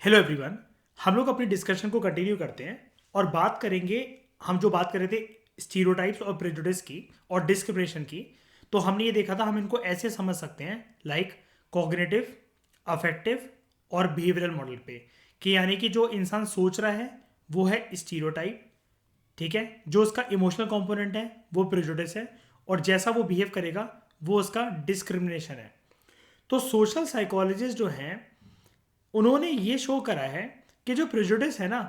Hello everyone. हम लोग अपनी डिस्कशन को कंटिन्यू करते हैं और बात करेंगे। हम जो बात कर रहे थे स्टीरियोटाइप्स और प्रेजुडिस की और डिस्क्रिमिनेशन की, तो हमने ये देखा था हम इनको ऐसे समझ सकते हैं लाइक कॉग्निटिव, अफेक्टिव और बिहेवियरल मॉडल पे, कि यानी कि जो इंसान सोच रहा है वो है स्टीरियोटाइप, ठीक है। जो उसका इमोशनल कंपोनेंट है वो प्रेजुडिस है, और जैसा वो बिहेव करेगा वो उसका डिस्क्रिमिनेशन है। तो सोशल साइकोलॉजिस्ट जो हैं उन्होंने ये शो करा है कि जो प्रेजुडिस है ना,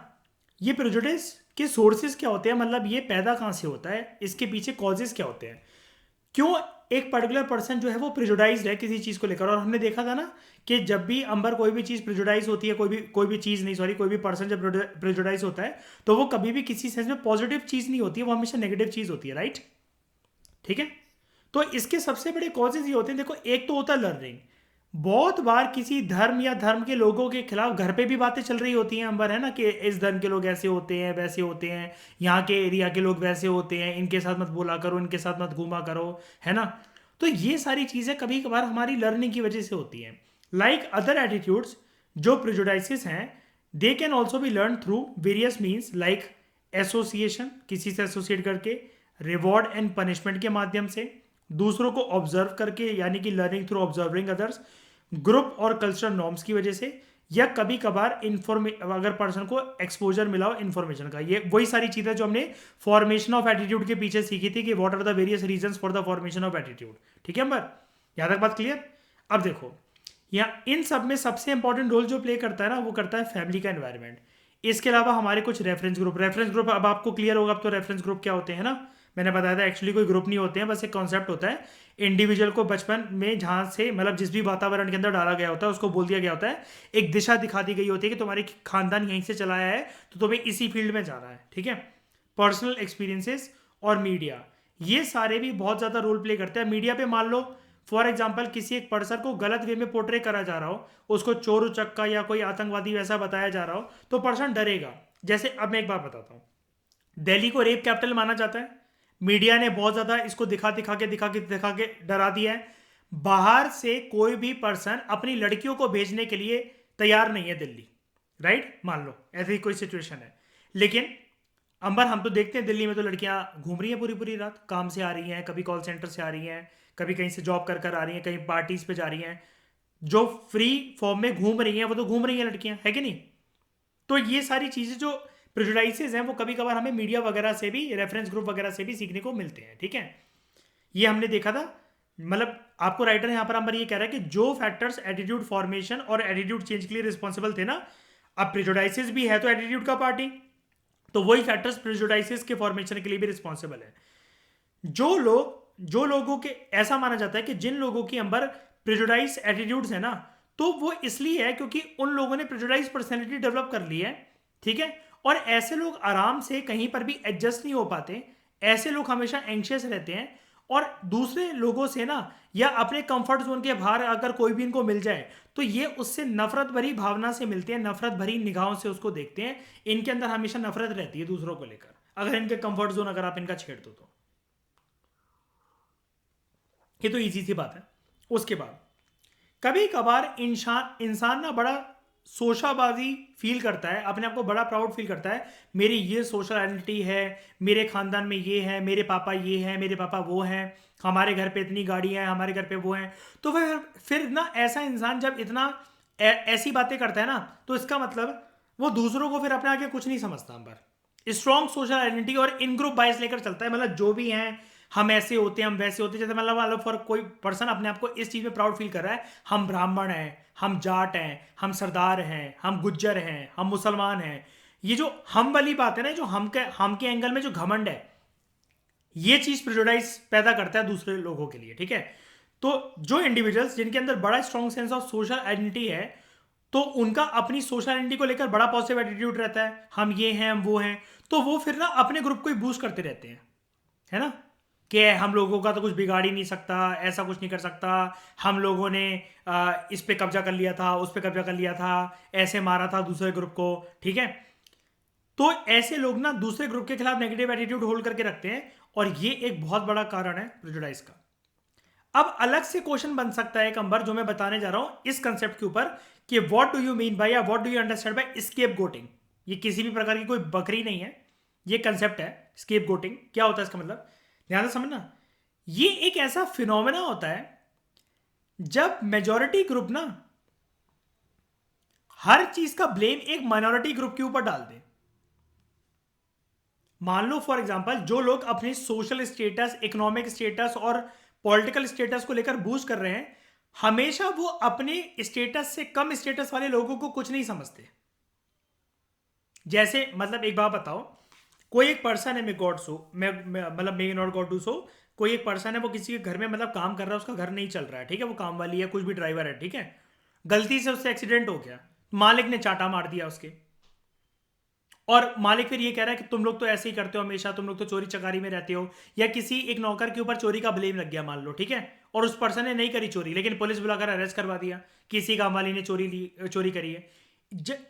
ये प्रेजुडिस के सोर्सेज क्या होते हैं, मतलब ये पैदा कहाँ से होता है, इसके पीछे कॉजेज क्या होते हैं, क्यों एक पर्टिकुलर पर्सन जो है वो प्रेजुडाइज्ड है किसी चीज़ को लेकर। और हमने देखा था ना कि जब भी अंबर कोई भी चीज़ प्रेजुडाइज होती है, कोई भी चीज़ नहीं, सॉरी, कोई भी पर्सन जब प्रेजुडाइज होता है तो वो कभी भी किसी सेंस में पॉजिटिव चीज़ नहीं होती है, वो हमेशा नेगेटिव चीज़ होती है, राइट। ठीक है। तो इसके सबसे बड़े कॉजेज ये होते हैं, देखो, एक तो होता है लर्निंग। बहुत बार किसी धर्म या धर्म के लोगों के खिलाफ घर पे भी बातें चल रही होती हैं अंबर, है ना, कि इस धर्म के लोग ऐसे होते हैं, वैसे होते हैं, यहाँ के एरिया के लोग वैसे होते हैं, इनके साथ मत बोला करो, इनके साथ मत घूमा करो, है ना। तो ये सारी चीज़ें कभी कभार हमारी लर्निंग की वजह से होती हैं। लाइक अदर एटीट्यूड्स, जो प्रिजुडाइसिस हैं, they can also be learn through various means, like association, किसी से एसोसिएट करके, रिवॉर्ड एंड पनिशमेंट के माध्यम से, दूसरों को ऑब्जर्व करके, यानी कि learning through observing others, group और कल्चरल नॉर्म्स की वजह से, या कभी कभार अगर पर्सन को एक्सपोजर मिला हो इन्फॉर्मेशन का। ये वही सारी चीज़ें जो हमने फॉर्मेशन ऑफ एटीट्यूड के पीछे सीखी थी, कि what are the various reasons for the formation of attitude. ठीक है अंबर, यहाँ तक बात क्लियर। अब देखो, यहाँ इन सब में सबसे इंपॉर्टेंट रोल जो प्ले करता है ना, वो करता है फैमिली का एनवायरनमेंट। इसके अलावा हमारे कुछ रेफरेंस ग्रुप अब आपको क्लियर होगा। अब तो रेफरेंस ग्रुप क्या होते हैं ना, मैंने बताया था, एक्चुअली कोई ग्रुप नहीं होते हैं, बस एक कॉन्सेप्ट होता है। इंडिविजुअल को बचपन में जहाँ से, मतलब जिस भी वातावरण के अंदर डाला गया होता है, उसको बोल दिया गया होता है, एक दिशा दिखा दी गई होती है कि तुम्हारे खानदान यहीं से चलाया है, तो तुम्हें इसी फील्ड में जाना है। ठीक है। पर्सनल एक्सपीरियंसेस और मीडिया, ये सारे भी बहुत ज़्यादा रोल प्ले करते हैं। मीडिया पे मान लो फॉर एग्जाम्पल किसी एक पर्सन को गलत वे में पोर्ट्रे करा जा रहा हो, उसको चोर उचक्का या कोई आतंकवादी वैसा बताया जा रहा हो, तो पर्सन डरेगा। जैसे अब मैं एक बात बताता हूँ, दिल्ली को रेप कैपिटल माना जाता है। मीडिया ने बहुत ज्यादा इसको दिखा के डरा दिया है। बाहर से कोई भी पर्सन अपनी लड़कियों को भेजने के लिए तैयार नहीं है दिल्ली, राइट, मान लो ऐसी कोई सिचुएशन है। लेकिन अंबर, हम तो देखते हैं दिल्ली में तो लड़कियां घूम रही हैं पूरी पूरी रात, काम से आ रही हैं, कभी कॉल सेंटर से आ रही हैं, कभी कहीं से जॉब कर कर आ रही हैं, कहीं पार्टीज पे जा रही हैं। जो फ्री फॉर्म में घूम रही हैं वो तो घूम रही हैं लड़कियां, है कि नहीं। तो ये सारी चीज़ें जो प्रेजुडाइसेस हैं वो कभी कभार हमें मीडिया वगैरह से भी, रेफरेंस ग्रुप वगैरह से भी सीखने को मिलते हैं। ठीक है। ये हमने देखा था। मतलब आपको राइटर यहाँ पर अंबर ये कह रहा है कि जो फैक्टर्स एटीट्यूड फॉर्मेशन और एटीट्यूड चेंज के लिए रिस्पॉन्सिबल थे ना, अब प्रेजुडाइसिस भी है तो एटीट्यूड का पार्ट ही, तो वही फैक्टर्स प्रेजुडाइसिस के फॉर्मेशन के लिए भी रिस्पॉन्सिबल है। जो लोगों के, ऐसा माना जाता है कि जिन लोगों की अंबर प्रेजुडाइज एटीट्यूड्स है ना, तो वो इसलिए है क्योंकि उन लोगों ने प्रेजुडाइज पर्सनैलिटी डेवलप कर ली है। ठीक है। और ऐसे लोग आराम से कहीं पर भी एडजस्ट नहीं हो पाते। ऐसे लोग हमेशा एंशियस रहते हैं, और दूसरे लोगों से ना, या अपने कंफर्ट जोन के बाहर अगर कोई भी इनको मिल जाए तो ये उससे नफरत भरी भावना से मिलते हैं, नफरत भरी निगाहों से उसको देखते हैं। इनके अंदर हमेशा नफरत रहती है दूसरों को लेकर, अगर इनके कंफर्ट जोन अगर आप इनका छेड़ दो तो। ये तो इजी सी बात है। उसके बाद कभी कभार इंसान इंसान ना बड़ा शोशाबाजी फील करता है, अपने आप को बड़ा प्राउड फील करता है, मेरी ये सोशल आइडेंटिटी है, मेरे खानदान में ये है, मेरे पापा ये हैं, मेरे पापा वो हैं, हमारे घर पे इतनी गाड़ियां हैं, हमारे घर पे वो हैं। तो फिर ना ऐसा इंसान जब इतना ऐसी बातें करता है ना, तो इसका मतलब वो दूसरों को फिर अपने आगे कुछ नहीं समझता। पर स्ट्रॉन्ग सोशल आइडेंटिटी और इन ग्रुप बायस लेकर चलता है, मतलब जो भी हैं, हम ऐसे होते हैं, हम वैसे होते हैं। जैसे मतलब फॉर कोई पर्सन अपने आप को इस चीज़ में प्राउड फील कर रहा है, हम ब्राह्मण हैं, हम जाट हैं, हम सरदार हैं, हम गुज्जर हैं, हम मुसलमान हैं। ये जो हम वाली बात है ना, जो हम के एंगल में जो घमंड है, ये चीज़ प्रेजुडाइज पैदा करता है दूसरे लोगों के लिए। ठीक है। तो जो इंडिविजुअल्स जिनके अंदर बड़ा strong sense of social identity है, तो उनका अपनी सोशल आइडेंटिटी को लेकर बड़ा पॉजिटिव एटीट्यूड रहता है, हम ये हैं, हम वो हैं। तो वो फिर ना अपने ग्रुप को ही बूस्ट करते रहते हैं, है ना, कि हम लोगों का तो कुछ बिगाड़ ही नहीं सकता, ऐसा कुछ नहीं कर सकता, हम लोगों ने इस पे कब्जा कर लिया था, उस पे कब्जा कर लिया था, ऐसे मारा था दूसरे ग्रुप को। ठीक है। तो ऐसे लोग ना दूसरे ग्रुप के खिलाफ नेगेटिव एटीट्यूड होल्ड करके रखते हैं, और ये एक बहुत बड़ा कारण है प्रेजुडाइज का। अब अलग से क्वेश्चन बन सकता है एक अंबर, जो मैं बताने जा रहा हूं इस कंसेप्ट के ऊपर, कि what do you mean by या what do you understand by scapegoating. ये किसी भी प्रकार की कोई बकरी नहीं है, ये कंसेप्ट है स्केप गोटिंग। क्या होता है इसका मतलब, ध्यान से समझना। ये एक ऐसा फिनोमेना होता है जब मेजॉरिटी ग्रुप ना हर चीज का ब्लेम एक माइनॉरिटी ग्रुप के ऊपर डाल दे। मान लो फॉर एग्जांपल जो लोग अपने सोशल स्टेटस, इकोनॉमिक स्टेटस और पॉलिटिकल स्टेटस को लेकर बूस्ट कर रहे हैं, हमेशा वो अपने स्टेटस से कम स्टेटस वाले लोगों को कुछ नहीं समझते। जैसे मतलब एक बात बताओ, कोई एक पर्सन है, मे गॉड सो मतलब may not God do so, कोई एक पर्सन है, वो किसी के घर में मतलब काम कर रहा है, उसका घर नहीं चल रहा है, ठीक है, वो काम वाली है, कुछ भी ड्राइवर है, ठीक है, गलती से उससे एक्सीडेंट हो गया, मालिक ने चाटा मार दिया उसके, और मालिक फिर ये कह रहा है कि तुम लोग तो ऐसे ही करते हो हमेशा, तुम लोग तो चोरी चकारी में रहते हो, या किसी एक नौकर के ऊपर चोरी का ब्लेम लग गया मान लो, ठीक है, और उस पर्सन ने नहीं करी चोरी, लेकिन पुलिस बुलाकर अरेस्ट करवा दिया, किसी काम वाली ने चोरी करी है।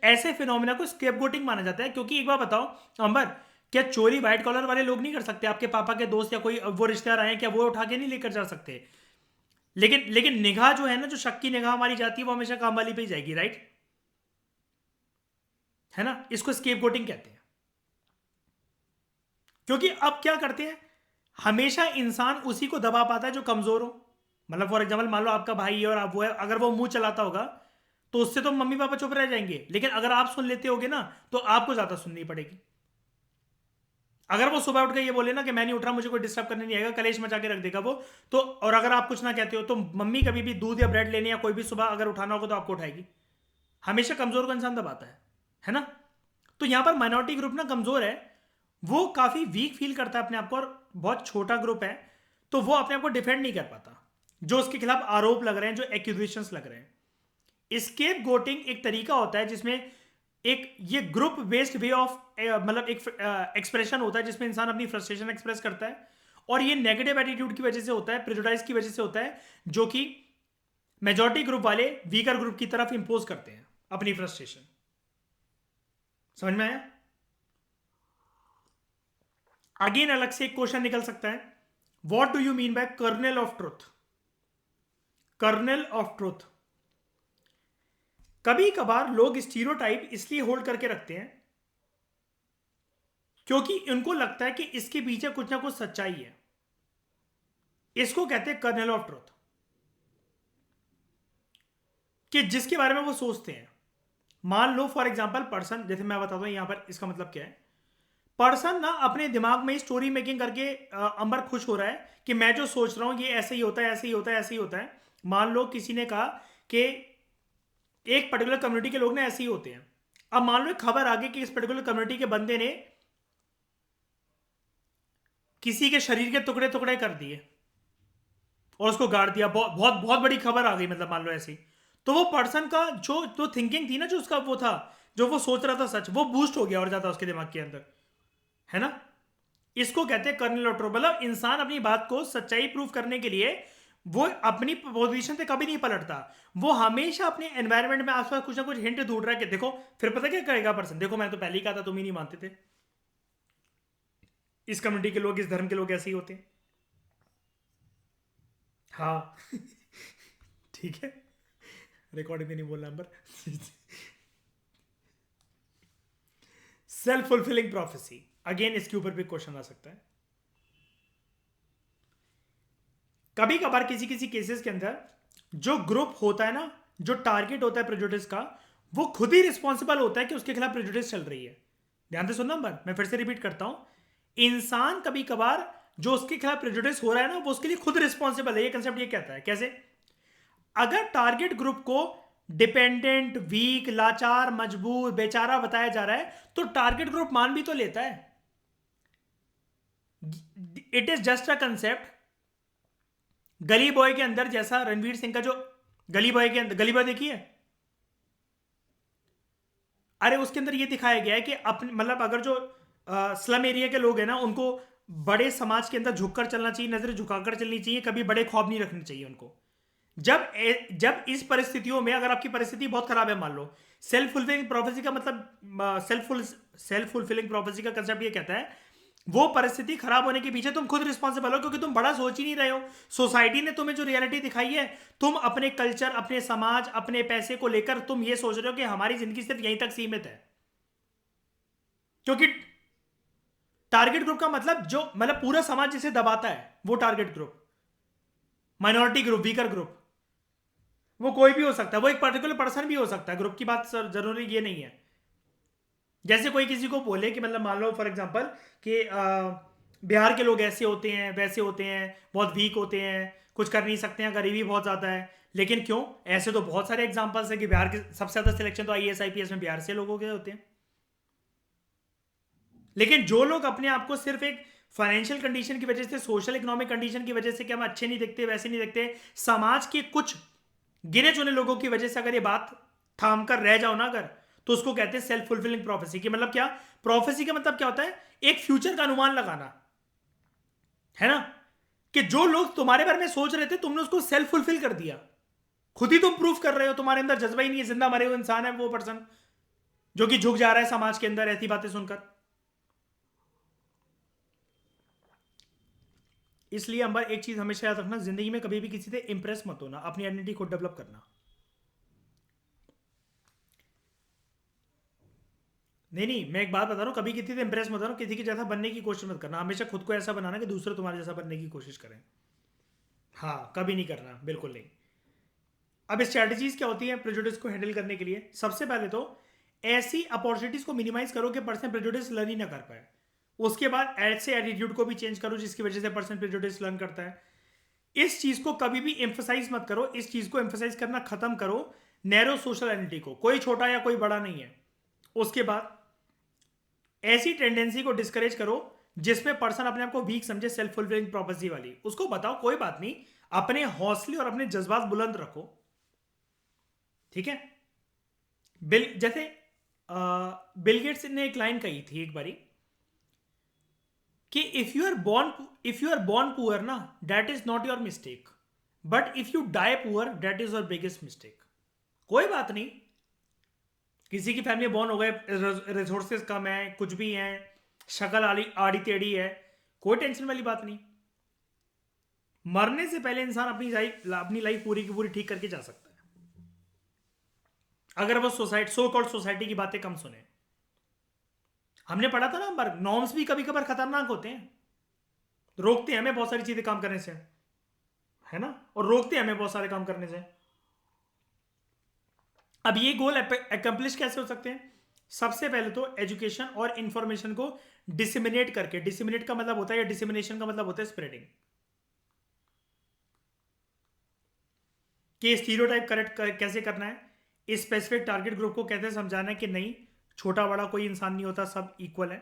ऐसे फिनोमिना को स्केपगोटिंग माना जाता है। क्योंकि एक बार बताओ अंबर, क्या चोरी व्हाइट कॉलर वाले लोग नहीं कर सकते? आपके पापा के दोस्त या कोई वो रिश्तेदार आए, क्या वो उठा के नहीं लेकर जा सकते? लेकिन लेकिन निगाह जो है ना, जो शक की निगाह मारी जाती है, वो हमेशा काम वाली पे ही जाएगी, राइट? है ना? इसको स्केपगोटिंग कहते हैं। क्योंकि अब क्या करते हैं, हमेशा इंसान उसी को दबा पाता है जो कमजोर हो। मतलब फॉर एग्जाम्पल मान लो आपका भाई है और आप वो है, अगर वो मुंह चलाता होगा तो उससे तो मम्मी पापा चुप रह जाएंगे, लेकिन अगर आप सुन लेते होगे ना तो आपको ज्यादा सुननी पड़ेगी। अगर वो सुबह उठ के ये बोले ना कि मैं नहीं उठ रहा, मुझे कोई डिस्टर्ब करने नहीं आएगा, कलेश मचा के रख देगा वो तो, और अगर आप कुछ ना कहते हो तो मम्मी कभी भी दूध या ब्रेड लेने या कोई भी सुबह अगर उठाना होगा तो आपको उठाएगी। हमेशा कमजोर को इंसान दबाता है ना? तो यहां पर माइनॉरिटी ग्रुप ना कमजोर है, वो काफी वीक फील करता है अपने आप को, और बहुत छोटा ग्रुप है, तो वो अपने आप को डिफेंड नहीं कर पाता जो उसके खिलाफ आरोप लग रहे हैं, जो एक्यूजेशंस लग रहे हैं। स्केप गोटिंग एक तरीका होता है जिसमें एक ये ग्रुप बेस्ड वे ऑफ मतलब एक एक्सप्रेशन होता है जिसमें इंसान अपनी फ्रस्ट्रेशन एक्सप्रेस करता है, और ये नेगेटिव एटीट्यूड की वजह से होता है, प्रेजुडाइज की वजह से होता है, जो कि मेजॉरिटी ग्रुप वाले वीकर ग्रुप की तरफ इंपोज करते हैं अपनी फ्रस्ट्रेशन। समझ में आया? अगेन अलग से एक क्वेश्चन निकल सकता है, what do you mean by kernel of truth? Kernel of truth, कभी कभार लोग स्टीरियोटाइप इसलिए होल्ड करके रखते हैं क्योंकि उनको लगता है कि इसके पीछे कुछ ना कुछ सच्चाई है। इसको कहते हैं कर्नल ऑफ ट्रुथ, कि जिसके बारे में वो सोचते हैं। मान लो फॉर एग्जांपल पर्सन, जैसे मैं बताता हूं यहां पर इसका मतलब क्या है। पर्सन ना अपने दिमाग में स्टोरी मेकिंग करके अंबर खुश हो रहा है कि मैं जो सोच रहा हूं ये ऐसे ही होता है, ऐसे ही होता है, ऐसे ही होता है। मान लो किसी ने कहा कि एक पर्टिकुलर कम्युनिटी के लोग ना ऐसे ही होते हैं। अब मान लो एक खबर आ गई कि इस पर्टिकुलर कम्युनिटी के बंदे ने किसी के शरीर के टुकड़े टुकड़े कर दिए और उसको गाड़ दिया। बहुत बहुत बहुत बड़ी खबर आ गई, मतलब मान लो ऐसी। तो वो पर्सन का जो थिंकिंग थी ना, जो उसका वो था, जो वो सोच रहा था सच, वो बूस्ट हो गया और ज्यादा उसके दिमाग के अंदर, है ना? इसको कहते हैं कर्नल ऑफ ट्रुथ। मतलब इंसान अपनी बात को सच्चाई प्रूव करने के लिए वो अपनी पोजीशन से कभी नहीं पलटता, वो हमेशा अपने एनवायरनमेंट में आसपास कुछ ना कुछ हिंट ढूंढ रहा है कि देखो, फिर पता क्या करेगा पर्सन, देखो मैं तो पहले ही कहा था, तुम ही नहीं मानते थे, इस कम्युनिटी के लोग, इस धर्म के लोग ऐसे ही होते हैं। हाँ ठीक है, रिकॉर्डिंग में नहीं बोलना number. Self fulfilling prophecy, again इसके ऊपर भी क्वेश्चन आ सकता है। कभी कभार किसी किसी केसेस के अंदर जो ग्रुप होता है ना, जो टारगेट होता है प्रेजुडिस का, वो खुद ही रिस्पॉन्सिबल होता है कि उसके खिलाफ प्रेजुडिस चल रही है। ध्यान से सुनना नंबर, मैं फिर से रिपीट करता हूं, इंसान कभी कभार जो उसके खिलाफ प्रेजुडिस हो रहा है ना, वो उसके लिए खुद रिस्पॉन्सिबल है। ये कंसेप्ट ये कहता है, कैसे? अगर टारगेट ग्रुप को डिपेंडेंट, वीक, लाचार, मजबूर, बेचारा बताया जा रहा है, तो टारगेट ग्रुप मान भी तो लेता है। It is just a concept. गली बॉय के अंदर, जैसा रणवीर सिंह का जो गली बॉय के अंदर, गली बॉय देखी है? अरे उसके अंदर ये दिखाया गया है कि अपने मतलब अगर जो स्लम एरिया के लोग हैं ना, उनको बड़े समाज के अंदर झुककर चलना चाहिए, नजरें झुकाकर चलनी चाहिए, कभी बड़े ख्वाब नहीं रखने चाहिए उनको। जब इस परिस्थितियों में अगर आपकी परिस्थिति बहुत खराब है, मान लो, सेल्फ फुलफिलिंग प्रोफेसी का मतलब सेल्फ फुलफिलिंग प्रोफेसी का कंसेप्ट ये कहता है वो परिस्थिति खराब होने के पीछे तुम खुद रिस्पॉन्सिबल हो, क्योंकि तुम बड़ा सोच ही नहीं रहे हो। सोसाइटी ने तुम्हें जो रियलिटी दिखाई है, तुम अपने कल्चर, अपने समाज, अपने पैसे को लेकर तुम ये सोच रहे हो कि हमारी जिंदगी सिर्फ यहीं तक सीमित है। क्योंकि टारगेट ग्रुप का मतलब पूरा समाज जिसे दबाता है वो target group, minority group, weaker group, वो कोई भी हो सकता है, वो एक पर्टिकुलर पर्सन भी हो सकता है। ग्रुप की बात सर जरूरी ये नहीं है। जैसे कोई किसी को बोले कि मतलब मान लो फॉर एग्जांपल कि बिहार के लोग ऐसे होते हैं, वैसे होते हैं, बहुत वीक होते हैं, कुछ कर नहीं सकते हैं, गरीबी बहुत ज़्यादा है। लेकिन क्यों? ऐसे तो बहुत सारे एग्जांपल्स हैं कि बिहार के सबसे ज़्यादा सिलेक्शन तो आईएएस आईपीएस में बिहार से लोगों के होते हैं। लेकिन जो लोग अपने आप को सिर्फ एक फाइनेंशियल कंडीशन की वजह से, सोशल इकोनॉमिक कंडीशन की वजह से कि हम अच्छे नहीं दिखते, वैसे नहीं दिखते, समाज के कुछ गिने चुने लोगों की वजह से अगर ये बात थाम कर रह जाओ ना अगर, तो उसको कहते हैं सेल्फ फुलफिलिंग प्रोफेसी। की मतलब क्या? प्रोफेसी का मतलब क्या होता है? एक फ्यूचर का अनुमान लगाना, है ना? कि जो लोग तुम्हारे बारे में सोच रहे थे तुमने उसको सेल्फ फुलफिल कर दिया। खुद ही तुम प्रूफ कर रहे हो, तुम्हारे अंदर जज्बा ही नहीं है, जिंदा मरे हुए इंसान है वो पर्सन जो कि झुक जा रहा है समाज के अंदर ऐसी बातें सुनकर। इसलिए अंबर एक चीज हमेशा याद रखना, जिंदगी में कभी भी किसी से इंप्रेस मत होना, अपनी आइडेंटिटी खुद डेवलप करना। नहीं नहीं, मैं एक बात बता रहा हूँ, कभी किसी से इंप्रेस मत होना, किसी के जैसा बनने की कोशिश मत करना। हमेशा खुद को ऐसा बनाना कि दूसरे तुम्हारे जैसा बनने की कोशिश करें। हाँ, कभी नहीं करना, बिल्कुल नहीं। अब स्ट्रैटेजीज क्या होती हैं प्रेजुडिस को हैंडल करने के लिए? सबसे पहले तो ऐसी अपॉर्चुनिटीज को मिनिमाइज करो कि पर्सन प्रेजुडिस लर्न ही ना कर पाए। उसके बाद ऐसे एटीट्यूड को भी चेंज करो जिसकी वजह से पर्सन प्रेजुडिस लर्न करता है। इस चीज को कभी भी एम्फोसाइज मत करो, इस चीज को एम्फोसाइज करना खत्म करो। नैरो सोशल आइडेंटिटी को, कोई छोटा या कोई बड़ा नहीं है। उसके बाद ऐसी टेंडेंसी को डिस्करेज करो जिसमें पर्सन अपने आप को वीक समझे, सेल्फ फुलफिलिंग प्रोफेसी वाली। उसको बताओ कोई बात नहीं, अपने हौसले और अपने जज्बात बुलंद रखो, ठीक है? जैसे बिल गेट्स ने एक लाइन कही थी एक बारी कि if you are born poor ना, that is not your mistake, but if you die poor that is your biggest mistake. कोई बात नहीं, किसी की फैमिली बॉर्न हो गए, रिसोर्सेज कम है, कुछ भी है, शक्ल आड़ी आड़ी टेढ़ी है, कोई टेंशन वाली बात नहीं। मरने से पहले इंसान अपनी लाइफ पूरी की पूरी ठीक करके जा सकता है अगर वो सो कॉल्ड सोसाइटी की बातें कम सुने। हमने पढ़ा था ना, नॉर्म्स भी कभी कभार खतरनाक होते हैं, रोकते हैं हमें बहुत सारी चीजें काम करने से, है ना? और रोकते हैं हमें बहुत सारे काम करने से। अब ये गोल अकम्प्लिश कैसे हो सकते हैं? सबसे पहले तो एजुकेशन और इंफॉर्मेशन को डिसिमिनेट करके। डिसिमिनेट का मतलब होता है, या डिसिमिनेशन का मतलब होता है स्प्रेडिंग, कि स्टीरियोटाइप करेक्ट कैसे करना है, स्पेसिफिक टारगेट ग्रुप को कैसे समझाना है कि नहीं, छोटा बड़ा कोई इंसान नहीं होता, सब इक्वल है,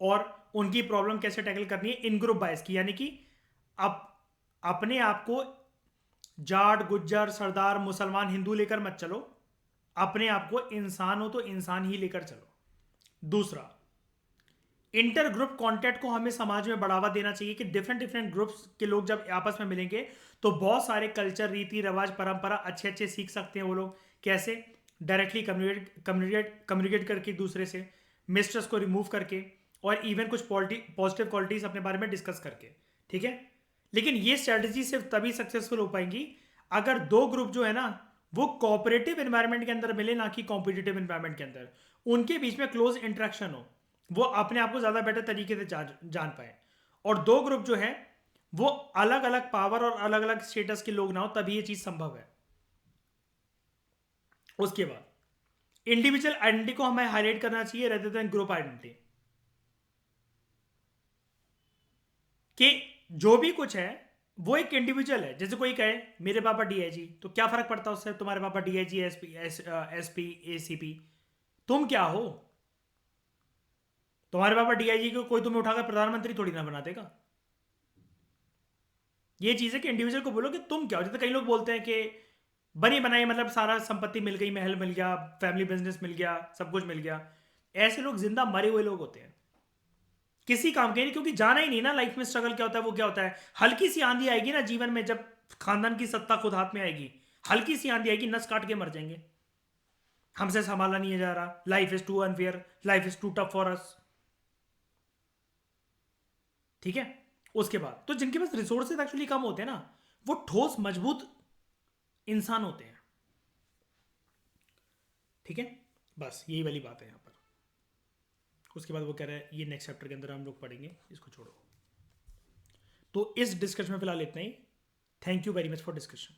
और उनकी प्रॉब्लम कैसे टैकल करनी है इन ग्रुप बायस की। यानी कि आप अपने आप को जाट, गुज्जर, सरदार, मुसलमान, हिंदू लेकर मत चलो, अपने आप को इंसान हो तो इंसान ही लेकर चलो। दूसरा, इंटर ग्रुप कॉन्टेक्ट को हमें समाज में बढ़ावा देना चाहिए कि डिफरेंट डिफरेंट ग्रुप्स के लोग जब आपस में मिलेंगे तो बहुत सारे कल्चर, रीति रिवाज, परंपरा अच्छे अच्छे सीख सकते हैं वो लोग। कैसे? डायरेक्टली कम्युनिकेट करके एक दूसरे से, मिस्ट्रस को रिमूव करके, और इवन कुछ पॉजिटिव क्वालिटीज अपने बारे में डिस्कस करके, ठीक है? लेकिन ये स्ट्रेटजी सिर्फ तभी सक्सेसफुल हो पाएंगी अगर दो ग्रुप जो है ना वो कोऑपरेटिव एनवायरनमेंट के अंदर मिले, ना कि कॉम्पिटिटिव एनवायरनमेंट के अंदर। उनके बीच में क्लोज इंटरेक्शन हो, वो अपने आप को ज़्यादा बेटर तरीके से जान पाए। और दो ग्रुप जो है वो अलग अलग पावर और अलग अलग स्टेटस के लोग ना हो, तभी ये चीज़ संभव है। उसके बाद इंडिविजुअल आइडेंटिटी को हमें हाईलाइट करना चाहिए रेदर देन ग्रुप आइडेंटिटी, कि जो भी कुछ है वो एक इंडिविजुअल है। जैसे कोई कहे मेरे पापा डीआईजी, तो क्या फर्क पड़ता है उससे? तुम्हारे पापा डीआईजी, एसपी, एसीपी, तुम क्या हो? तुम्हारे पापा डीआईजी को कोई तुम्हें उठाकर प्रधानमंत्री थोड़ी ना बना देगा। ये चीज है कि इंडिविजुअल को बोलो कि तुम क्या हो। जैसे कई लोग बोलते हैं कि बनी बनाई मतलब सारा संपत्ति मिल गई, महल मिल गया, फैमिली बिजनेस मिल गया, सब कुछ मिल गया। ऐसे लोग जिंदा मरे हुए लोग होते हैं, किसी काम के नहीं, क्योंकि जाना ही नहीं ना लाइफ में स्ट्रगल क्या होता है, वो क्या होता है। हल्की सी आंधी आएगी ना जीवन में, जब खानदान की सत्ता खुद हाथ में आएगी, हल्की सी आंधी आएगी, नस काट के मर जाएंगे। हमसे संभाला नहीं जा रहा, life is too unfair, life is too tough for us. ठीक है। उसके बाद तो जिनके पास रिसोर्सेज एक्चुअली कम होते हैं ना, वो ठोस मजबूत इंसान होते हैं। ठीक है, बस यही वाली बात है यहाँ पर। उसके बाद वो कह रहा है ये नेक्स्ट चैप्टर के अंदर हम लोग पढ़ेंगे, इसको छोड़ो। तो इस डिस्कशन में फिलहाल इतना ही। Thank you very much for discussion.